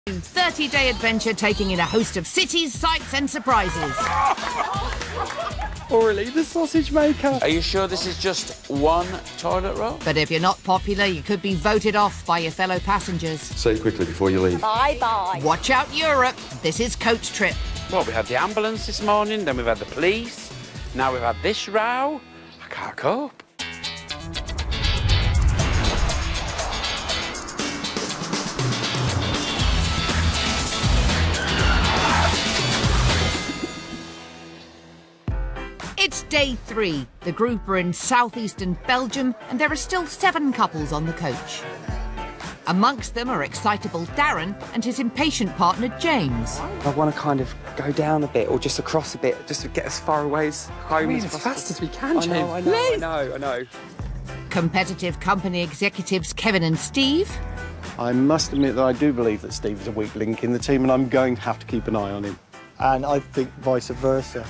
30-day adventure taking in a host of cities, sights and surprises. Orally, the sausage maker. Are you sure this is just one toilet roll? But if you're not popular, you could be voted off by your fellow passengers. Say it quickly before you leave. Bye-bye. Watch out, Europe. This is Coach Trip. Well, we had the ambulance this morning, then we've had the police. Now we've had this row. I can't cope. It's day 3. The group are in southeastern Belgium and there are still 7 couples on the coach. Amongst them are excitable Darren and his impatient partner James. I want to kind of go down a bit or just across a bit, just to get as far away as home as fast as we can, James. I know. Competitive company executives Kevin and Steve. I must admit that I do believe that Steve is a weak link in the team and I'm going to have to keep an eye on him. And I think vice versa.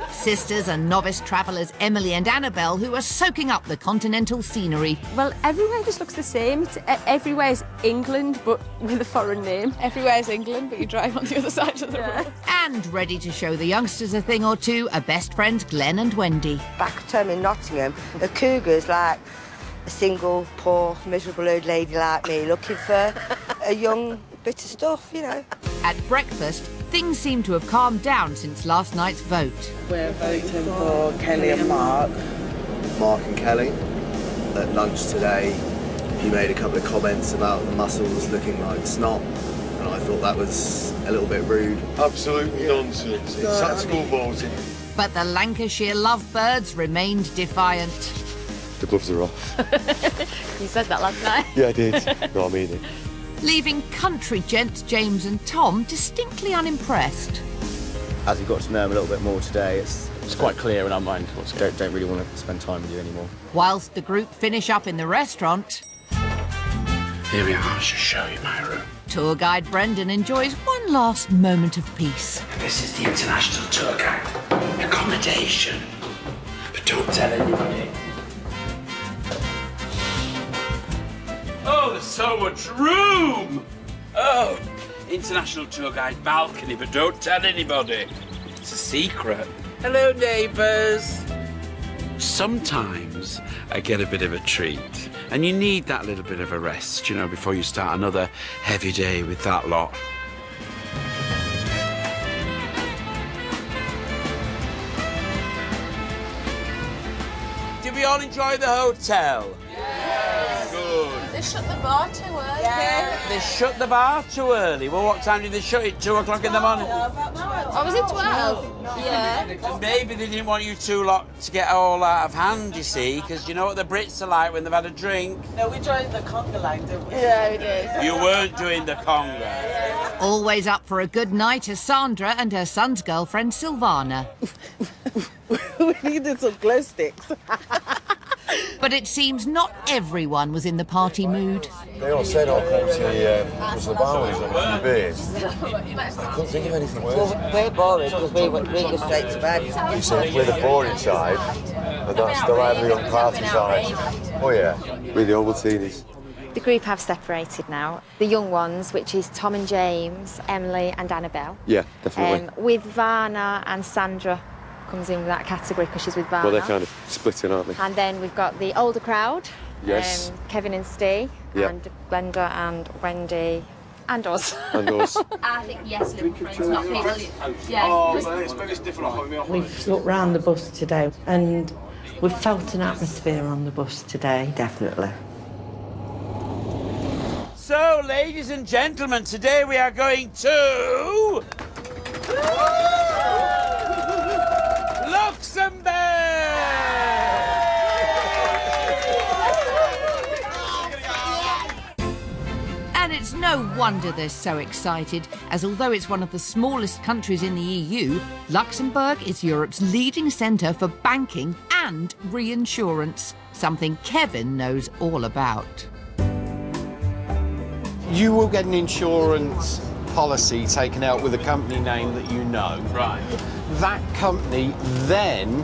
Sisters and novice travellers Emily and Annabelle, who are soaking up the continental scenery. Well, everywhere just looks the same. Everywhere's England, but with a foreign name. Everywhere's England, but you drive on the other side of the road. And ready to show the youngsters a thing or two are best friends Glenn and Wendy. Back at home in Nottingham, a cougar's like a single, poor, miserable old lady like me looking for a young bit of stuff, you know. At breakfast, things seem to have calmed down since last night's vote. We're voting for Kelly and Mark. Mark and Kelly. At lunch today, he made a couple of comments about the muscles looking like snot, and I thought that was a little bit rude. Absolutely nonsense. It's such schoolboys. But the Lancashire lovebirds remained defiant. The gloves are off. You said that last night. Yeah, I did. No, I mean it. Leaving country gents James and Tom distinctly unimpressed. As we got to know him a little bit more today, it's quite clear in our mind what's going on. don't really want to spend time with you anymore. Whilst the group finish up in the restaurant, Here we are, I shall show you my room. tour guide Brendan enjoys one last moment of peace. This is the international tour guide. Accommodation. But don't tell anybody. Oh, there's so much room! Oh, international tour guide balcony, but don't tell anybody. It's a secret. Hello, neighbours. Sometimes I get a bit of a treat, and you need that little bit of a rest, you know, before you start another heavy day with that lot. Did we all enjoy the hotel? Yes. Good. They shut the bar too early. They shut the bar too early. Well, what time did they shut it? 2 o'clock in the morning? Oh, was it 12? Yeah. Maybe they didn't want you two lot to get all out of hand, you see, because you know what the Brits are like when they've had a drink. No, we joined the conga line, didn't we? Yeah, we did. You weren't doing the conga. Always up for a good night are Sandra and her son's girlfriend Silvana. We needed some glow sticks. But it seems not everyone was in the party mood. They all said, was the bar was a few beers. I couldn't think of anything worse. Well, we're boring because we go straight to bed. You said we're the boring side, and that's the lively young party side. Oh yeah, we're the Ovaltinis. The group have separated now. The young ones, which is Tom and James, Emily and Annabelle. Yeah, definitely. With Varna and Sandra comes in with that category because she's with Varna. Well, they're kind of splitting, aren't they? And then we've got the older crowd. Yes. Kevin and Steve, Yeah. and Glenda and Wendy, and us. And us. I think yes, little friends, not people. Yeah. We've looked round the bus today and we've felt an atmosphere on the bus today. Definitely. So, ladies and gentlemen, today we are going to... Luxembourg! And it's no wonder they're so excited, as although it's one of the smallest countries in the EU, Luxembourg is Europe's leading centre for banking and reinsurance, something Kevin knows all about. You will get an insurance policy taken out with a company name that you know. Right. That company then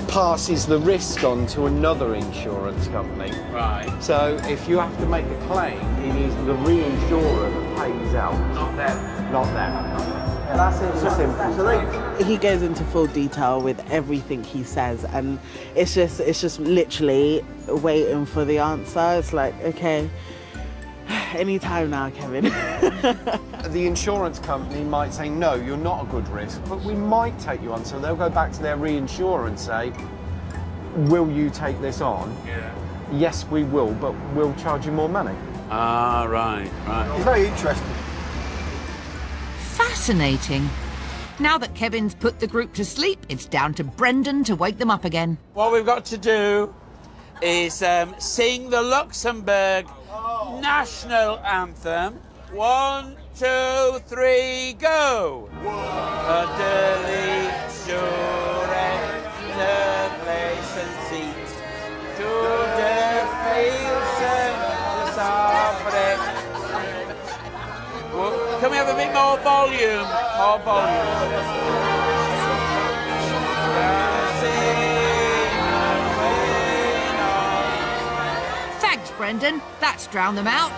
passes the risk on to another insurance company. Right. So if you have to make a claim, it is the reinsurer that pays out. Not them. Not them. That's it. So simple. He goes into full detail with everything he says, and it's just literally waiting for the answer. It's like, okay, any time now, Kevin. The insurance company might say, no, you're not a good risk, but we might take you on. So they'll go back to their reinsurer and say, will you take this on? Yeah. Yes, we will, but we'll charge you more money. Ah, right. It's very interesting. Fascinating. Now that Kevin's put the group to sleep, it's down to Brendan to wake them up again. What we've got to do is sing the Luxembourg national anthem. 1, 2, 3, go! Can we have a bit more volume? More volume. Thanks, Brendan. That's drowned them out.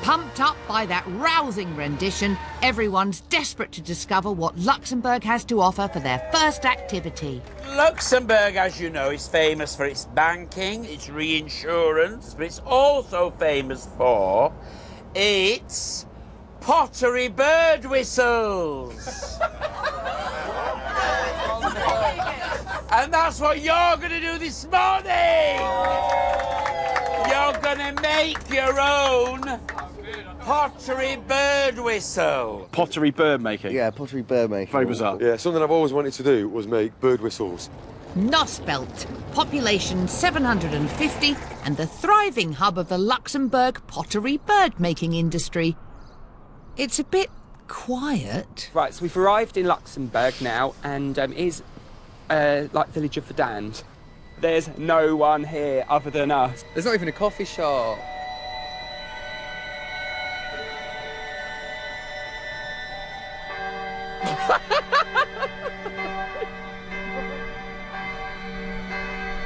Pumped up by that rousing rendition, everyone's desperate to discover what Luxembourg has to offer for their first activity. Luxembourg, as you know, is famous for its banking, its reinsurance, but it's also famous for its pottery bird whistles. And that's what you're going to do this morning. You're going to make your own pottery bird whistle. Pottery bird making? Yeah, pottery bird making. Very bizarre. Yeah, something I've always wanted to do was make bird whistles. Nosbelt, population 750 and the thriving hub of the Luxembourg pottery bird-making industry. It's a bit quiet. Right, so we've arrived in Luxembourg now, and it is like village of the damned. There's no one here other than us. There's not even a coffee shop.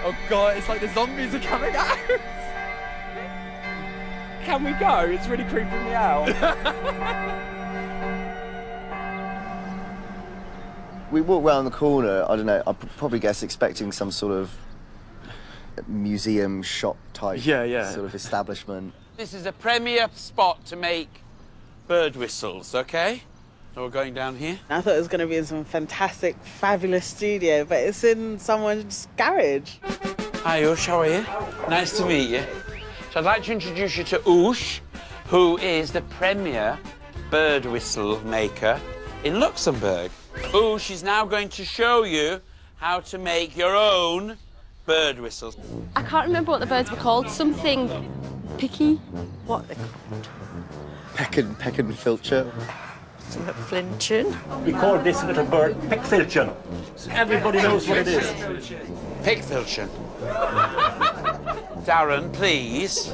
Oh God, it's like the zombies are coming out. Can we go? It's really creeping me out. We walked round the corner, I don't know, I probably guess expecting some sort of museum shop type sort of establishment. This is a premier spot to make bird whistles, okay? So we're going down here. I thought it was going to be in some fantastic, fabulous studio, but it's in someone's garage. Hi, Ush, how are you? Nice to meet you. So I'd like to introduce you to Ush, who is the premier bird whistle maker in Luxembourg. Ush is now going to show you how to make your own bird whistles. I can't remember what the birds were called. Something picky. What are they called? Peck and filcher. Flinching. We call this little bird pickfilchen. Everybody knows what it is. Pickfilchen. Darren, please.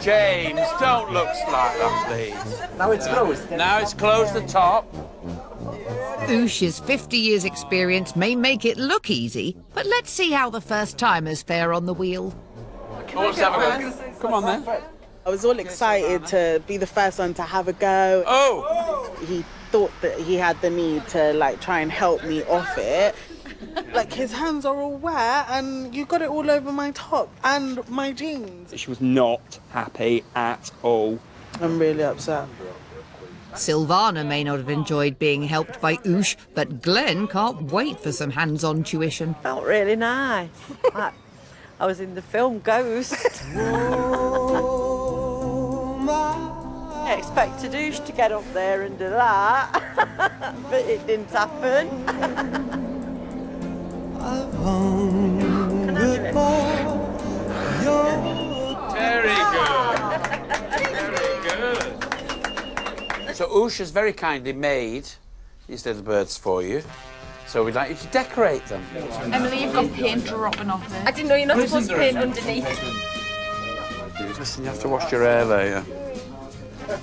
James, don't look like that, please. Now it's closed. Now it's closed the top. Ush's 50 years' experience may make it look easy, but let's see how the first-timers fare on the wheel. Let's have a go. Come on, then. I was all excited to be the first one to have a go. Oh! He thought that he had the need to, like, try and help me off it. Like, his hands are all wet and you got it all over my top and my jeans. She was not happy at all. I'm really upset. Silvana may not have enjoyed being helped by Ush, but Glenn can't wait for some hands-on tuition. Felt really nice. Like I was in the film Ghost. I expected Ush to get up there and do that, but it didn't happen. Can I do it? Very good. Very good. So Ush has very kindly made these little birds for you. So we'd like you to decorate them. Emily, you've got paint dropping off there. I didn't know you're not supposed to paint underneath. Listen, you have to wash your hair later.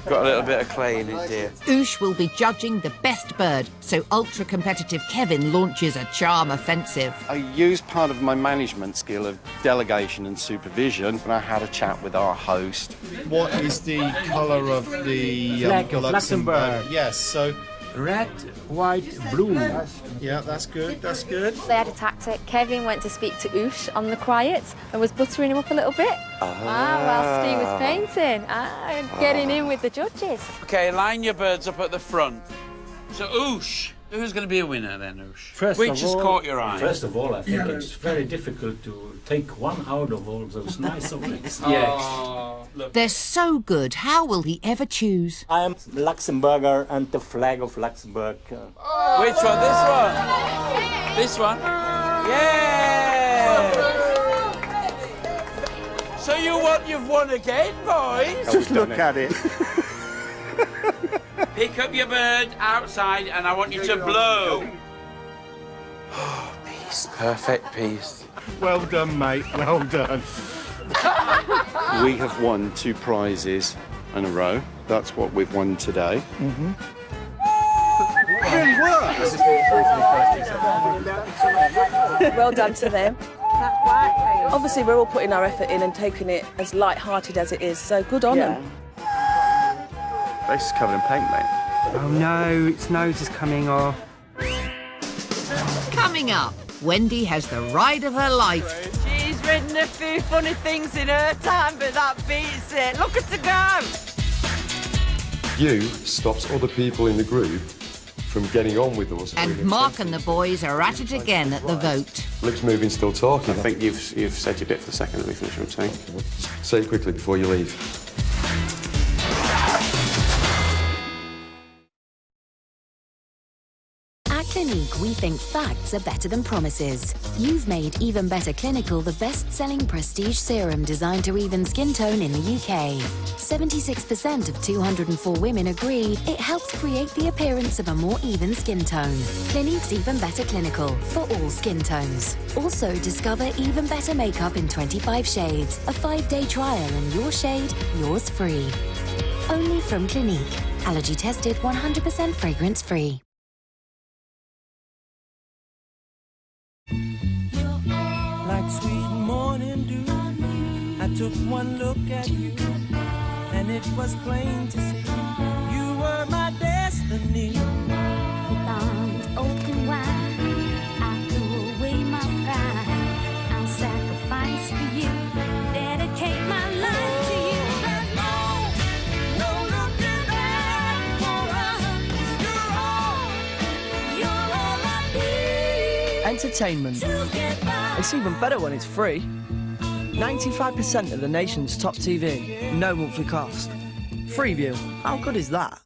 Got a little bit of clay in it, dear. Oosh will be judging the best bird, so ultra-competitive Kevin launches a charm offensive. I used part of my management skill of delegation and supervision, and I had a chat with our host. What is the colour of the Flag of Luxembourg. Yes, so Red, white, blue. yeah, that's good. That's good. They had a tactic. Kevin went to speak to Oosh on the quiet and was buttering him up a little bit. Whilst he was painting. And getting in with the judges. OK, line your birds up at the front. So, Oosh, who's going to be a winner then, Oosh? Which has caught your eye? First of all, I think it's very difficult to take one out of all those nice objects. They're so good, how will he ever choose? I am Luxembourger and the flag of Luxembourg. Which one? This one? This one? Yeah! So you've won again, boys? Just look at it. Pick up your bird outside and I want you to blow. Oh, peace. Perfect peace. Well done, mate. Well done. We have won 2 prizes in a row. That's what we've won today. Mm-hmm. It really works. Well done to them. Obviously, we're all putting our effort in and taking it as light-hearted as it is, so good on them. Face is covered in paint, mate. Oh no, its nose is coming off. Coming up, Wendy has the ride of her life. She's ridden a few funny things in her time, but that beats it. Look at her go! You stops other people in the group from getting on with us. And Mark and the boys are at it again at the vote. Lips moving, still talking. I think you've said your bit for the second. Let me finish what I'm saying. Say it quickly before you leave. At Clinique, we think facts are better than promises. You've made Even Better Clinical the best-selling prestige serum designed to even skin tone in the UK. 76% of 204 women agree it helps create the appearance of a more even skin tone. Clinique's Even Better Clinical for all skin tones. Also discover Even Better makeup in 25 shades, a 5-day trial, and your shade, yours free. Only from Clinique. Allergy tested, 100% fragrance free. Like sweet morning dew, I took one look at you, and it was plain to see you were my destiny. With arms open wide, I threw away my pride. I'll sacrifice for you, dedicate my life to you. There's no looking back for us. You're all I need. Entertainment. It's even better when it's free. 95% of the nation's top TV, no monthly cost. Freeview, how good is that?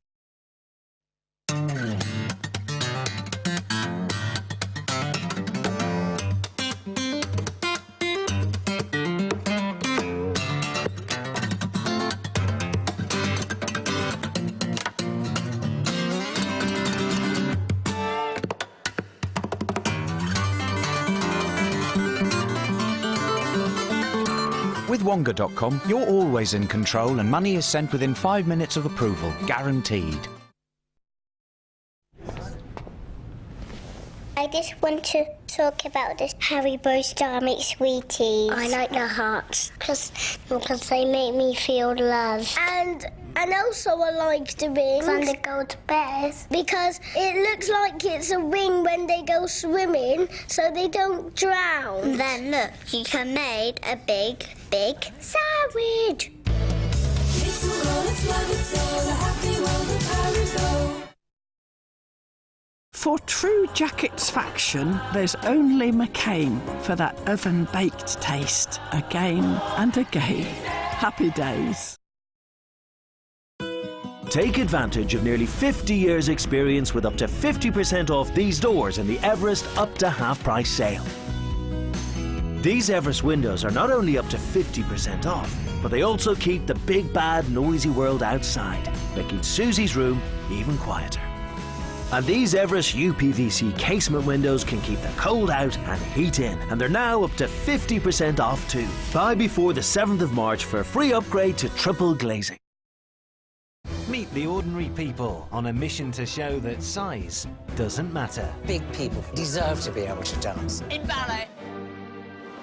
With Wonga.com, you're always in control and money is sent within 5 minutes of approval, guaranteed. I just want to talk about this Haribo Starmie Sweeties. I like the hearts because they make me feel loved. And also I like the rings and the gold bears because it looks like it's a ring when they go swimming so they don't drown. And then look, you can make a big sandwich. For true jacketsfaction, there's only McCain for that oven-baked taste, again and again. Happy days. Take advantage of nearly 50 years' experience with up to 50% off these doors in the Everest up to half-price sale. These Everest windows are not only up to 50% off, but they also keep the big, bad, noisy world outside, making Susie's room even quieter. And these Everest UPVC casement windows can keep the cold out and heat in, and they're now up to 50% off too. Buy before the 7th of March for a free upgrade to triple glazing. Meet the ordinary people on a mission to show that size doesn't matter. Big people deserve to be able to dance. In ballet.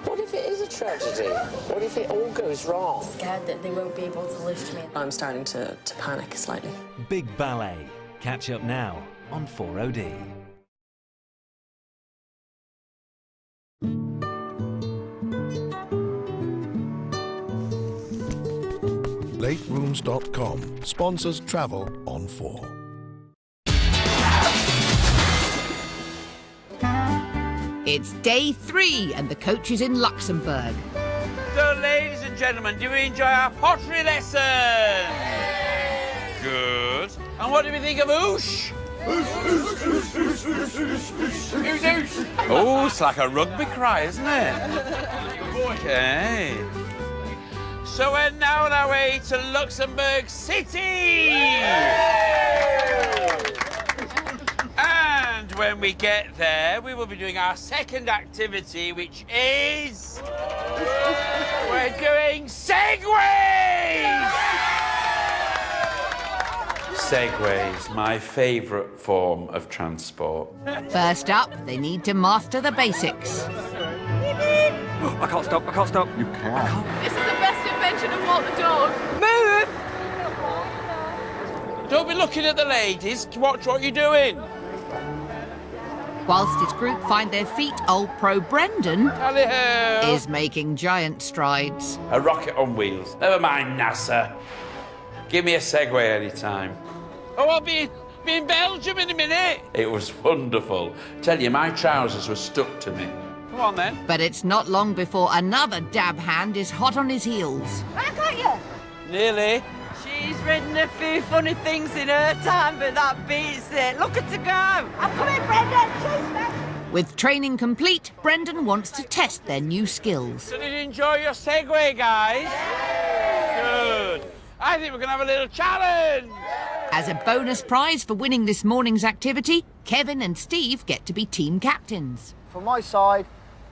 What if it is a tragedy? What if it all goes wrong? Scared that they won't be able to lift me. I'm starting to panic slightly. Big Ballet. Catch up now on 4OD. LateRooms.com sponsors travel on 4. It's day 3 and the coach is in Luxembourg. So, ladies and gentlemen, do we enjoy our pottery lesson? Good. And what do we think of oosh? Oh, it's like a rugby cry, isn't it? Okay. So we're now on our way to Luxembourg City! And when we get there, we will be doing our second activity, which is... we're doing Segways! Segways, my favourite form of transport. First up, they need to master the basics. I can't stop, I can't stop. You can. This is the best invention of Walter Dog. Move! Don't be looking at the ladies. Watch what you're doing. Whilst his group find their feet, old pro Brendan Tally-ho! is making giant strides. A rocket on wheels. Never mind NASA. Give me a Segway anytime. Oh, I'll be in Belgium in a minute. It was wonderful. Tell you, my trousers were stuck to me. Come on, then. But it's not long before another dab hand is hot on his heels. Back at you. Nearly. She's written a few funny things in her time, but that beats it. Look at her go. I'm coming, Brendan. She's back. With training complete, Brendan wants to test their new skills. So did you enjoy your Segway, guys? Good. I think we're going to have a little challenge. As a bonus prize for winning this morning's activity, Kevin and Steve get to be team captains. For my side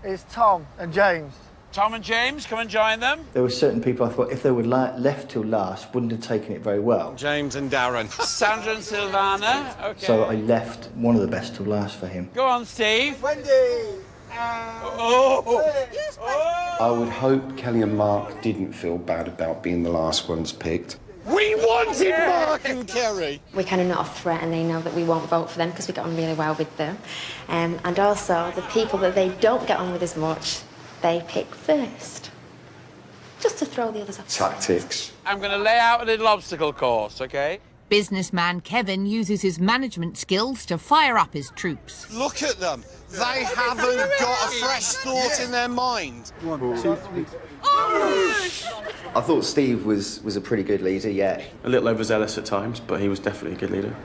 is Tom and James. Tom and James, come and join them. There were certain people I thought if they were left till last wouldn't have taken it very well. James and Darren. Sandra and Silvana. Okay. So I left one of the best till last for him. Go on, Steve. Wendy! I would hope Kelly and Mark didn't feel bad about being the last ones picked. We wanted Mark and Kerry. We're kind of not a threat and they know that we won't vote for them because we get on really well with them. And also, the people that they don't get on with as much, they pick first. Just to throw the others off. Tactics. I'm going to lay out a little obstacle course, OK? Businessman Kevin uses his management skills to fire up his troops. Look at them. They haven't got a fresh thought in their mind. 1, 2, 3. I thought Steve was a pretty good leader, yeah. A little overzealous at times, but he was definitely a good leader.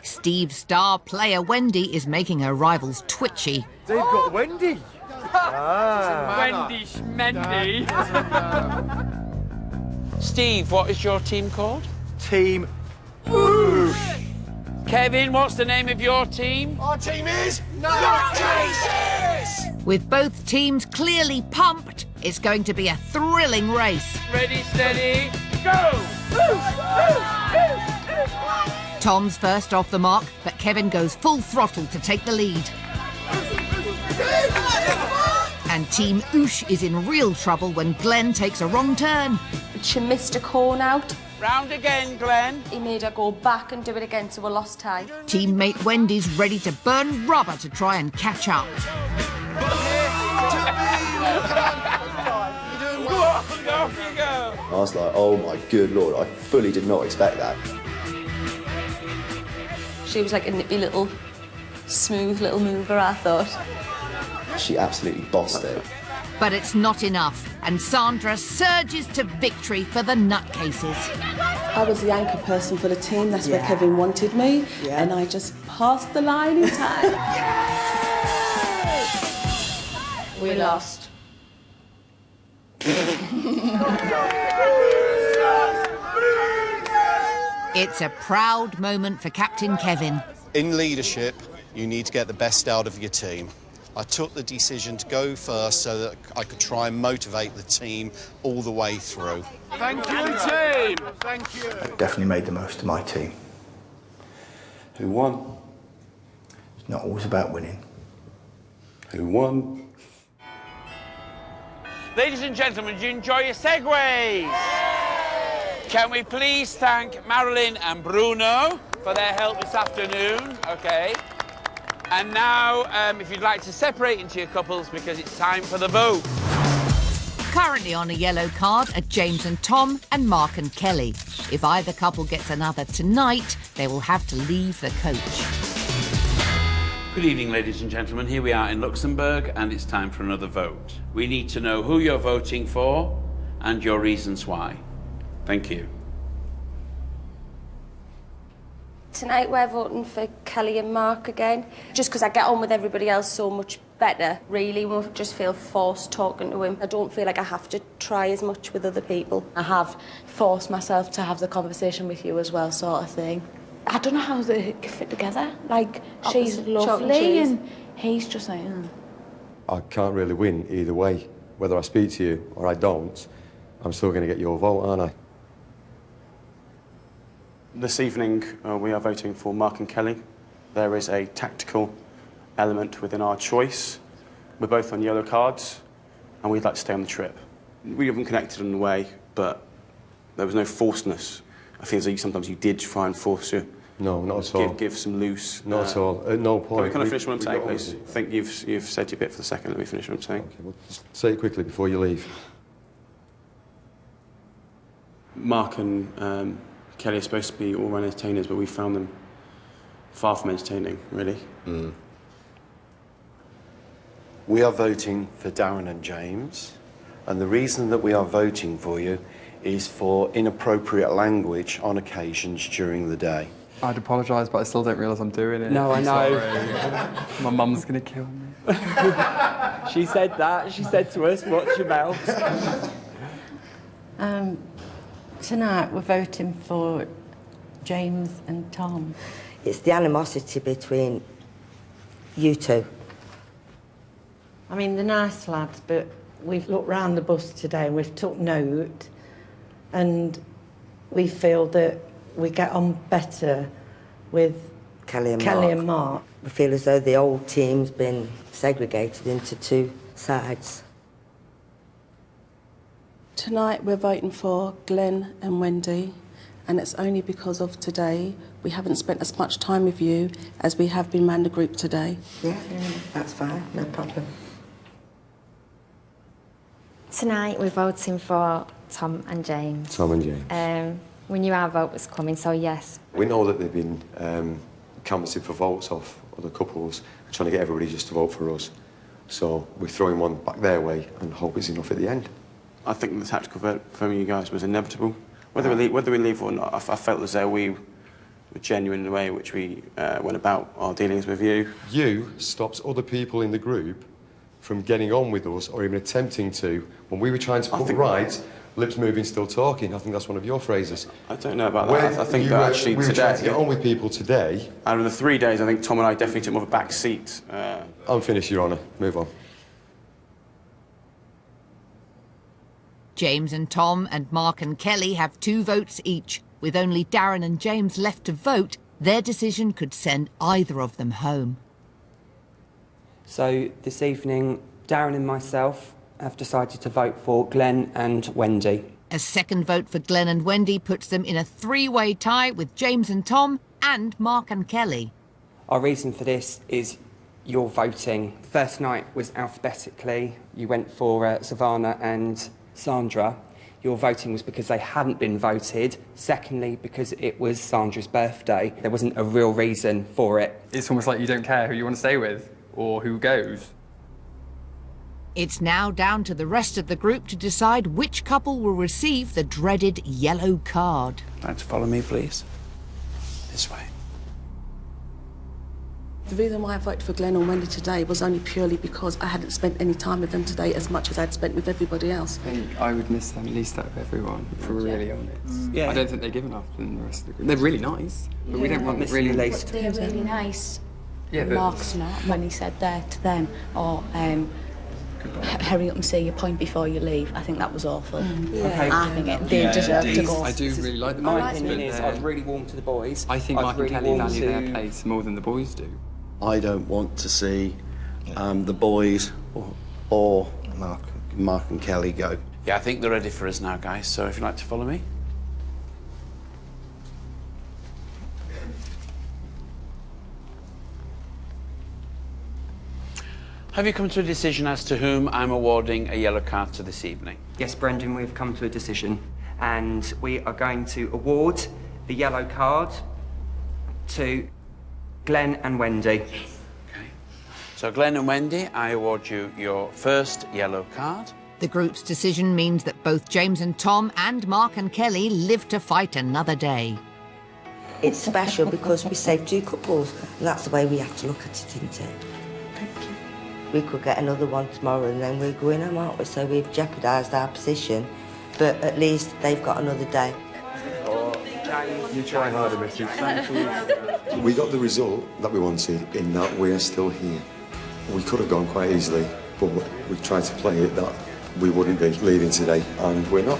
Steve's star player Wendy is making her rivals twitchy. They've got Wendy. Wendy Schmendy. Steve, what is your team called? Team Kevin, what's the name of your team? Our team is Nutcases! With both teams clearly pumped, it's going to be a thrilling race. Ready, steady, go! Tom's first off the mark, but Kevin goes full throttle to take the lead. And Team Oosh is in real trouble when Glenn takes a wrong turn. She missed a cone out. Round again, Glenn. He made her go back and do it again, so we lost time. Teammate Wendy's ready to burn rubber to try and catch up. Off you go. I was like, oh my good Lord, I fully did not expect that. She was like a nippy little, smooth little mover, I thought. She absolutely bossed it. But it's not enough, and Sandra surges to victory for the nutcases. I was the anchor person for the team, that's where Kevin wanted me, and I just passed the line in time. We lost. It's a proud moment for Captain Kevin. In leadership, you need to get the best out of your team. I took the decision to go first so that I could try and motivate the team all the way through. Thank you, team. Thank you. I definitely made the most of my team. Who won? It's not always about winning. Who won? Ladies and gentlemen, do you enjoy your Segways? Can we please thank Marilyn and Bruno for their help this afternoon? OK. And now, if you'd like to separate into your couples, because it's time for the vote. Currently on a yellow card are James and Tom and Mark and Kelly. If either couple gets another tonight, they will have to leave the coach. Good evening, ladies and gentlemen. Here we are in Luxembourg, and it's time for another vote. We need to know who you're voting for and your reasons why. Thank you. Tonight we're voting for Kelly and Mark again, just because I get on with everybody else so much better, really. We just feel forced talking to him. I don't feel like I have to try as much with other people. I have forced myself to have the conversation with you as well, sort of thing. I don't know how they fit together. Like, she's lovely and he's just like, I can't really win either way. Whether I speak to you or I don't, I'm still going to get your vote, aren't I? This evening, we are voting for Mark and Kelly. There is a tactical element within our choice. We're both on yellow cards, and we'd like to stay on the trip. We haven't connected in a way, but there was no forcedness. I think sometimes you did try and force you. No, not at all. Give some loose. Not at all. At no point. Can I finish what I'm saying, please? I think you've said your bit for the second. Let me finish what I'm saying. Okay, well, just say it quickly before you leave. Mark and Kelly are supposed to be all-round entertainers, but we found them far from entertaining, really. Mm. We are voting for Darren and James, and the reason that we are voting for you is for inappropriate language on occasions during the day. I'd apologise, but I still don't realise I'm doing it. No, I know. My mum's going to kill me. She said that. She said to us, watch your mouth. Tonight we're voting for James and Tom. It's the animosity between you two. I mean, they're nice lads, but we've looked round the bus today and we've took note, and we feel that we get on better with Kelly and Mark. We feel as though the old team's been segregated into two sides. Tonight we're voting for Glenn and Wendy, and it's only because of today. We haven't spent as much time with you as we have been around the group today. Yeah, that's fine, no problem. Tonight we're voting for Tom and James. Tom and James. We knew our vote was coming, so yes. We know that they've been canvassing for votes off other couples, trying to get everybody just to vote for us. So we're throwing one back their way and hope it's enough at the end. I think the tactical vote from you guys was inevitable. Whether we leave or not, I felt as though we were genuine in the way in which we went about our dealings with you. You stopped other people in the group from getting on with us or even attempting to when we were trying to put right, lips moving, still talking. I think that's one of your phrases. I don't know about that. I think that actually we were today... trying to get on with people today. Out of the 3 days, I think Tom and I definitely took more of a back seat. I'm finished, Your Honour. Move on. James and Tom and Mark and Kelly have 2 votes each. With only Darren and James left to vote, their decision could send either of them home. So this evening, Darren and myself have decided to vote for Glenn and Wendy. A second vote for Glenn and Wendy puts them in a 3-way tie with James and Tom and Mark and Kelly. Our reason for this is your voting. First night was alphabetically. You went for Savannah and Sandra. Your voting was because they hadn't been voted. Secondly, because it was Sandra's birthday. There wasn't a real reason for it. It's almost like you don't care who you want to stay with or who goes. It's now down to the rest of the group to decide which couple will receive the dreaded yellow card. Like to follow me, please? This way. The reason why I voted for Glenn and Wendy today was only purely because I hadn't spent any time with them today as much as I'd spent with everybody else. I think I would miss them least out of everyone, if we're really honest. Yeah. I don't think they give enough than the rest of the group. They're really nice, but we don't want miss really... them least. They're really nice, Yeah, but Mark's not, when he said there to them, or hurry up and see your point before you leave. I think that was awful. Okay. I think they deserve to go. I do really like the My opinion is I'd really warm to the boys. I think Mark and Kelly value their place more than the boys do. I don't want to see the boys or Mark and Kelly go. Yeah, I think they're ready for us now, guys, so if you'd like to follow me. Have you come to a decision as to whom I'm awarding a yellow card to this evening? Yes, Brendan, we've come to a decision, and we are going to award the yellow card to Glenn and Wendy. Okay. So, Glenn and Wendy, I award you your first yellow card. The group's decision means that both James and Tom and Mark and Kelly live to fight another day. It's special because we saved 2 couples, and that's the way we have to look at it, isn't it? We could get another one tomorrow and then we're going home, aren't we? So we've jeopardised our position, but at least they've got another day. You try harder, Missy. We got the result that we wanted in that we're still here. We could have gone quite easily, but we tried to play it that we wouldn't be leaving today, and we're not.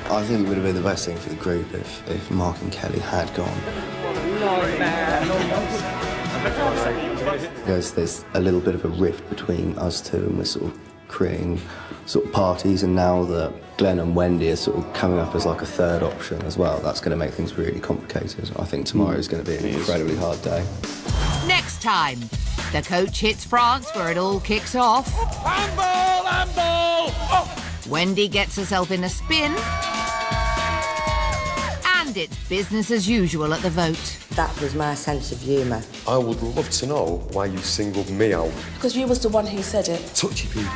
I think it would have been the best thing for the group if Mark and Kelly had gone. There's a little bit of a rift between us two, and we're sort of creating sort of parties, and now that Glenn and Wendy are sort of coming up as like a third option as well, that's going to make things really complicated. I think tomorrow is going to be an incredibly hard day. Next time, the coach hits France where it all kicks off. Handball, handball! Oh. Wendy gets herself in a spin. And it's business as usual at the vote. That was my sense of humour. I would love to know why you singled me out. Because you was the one who said it. Touchy people.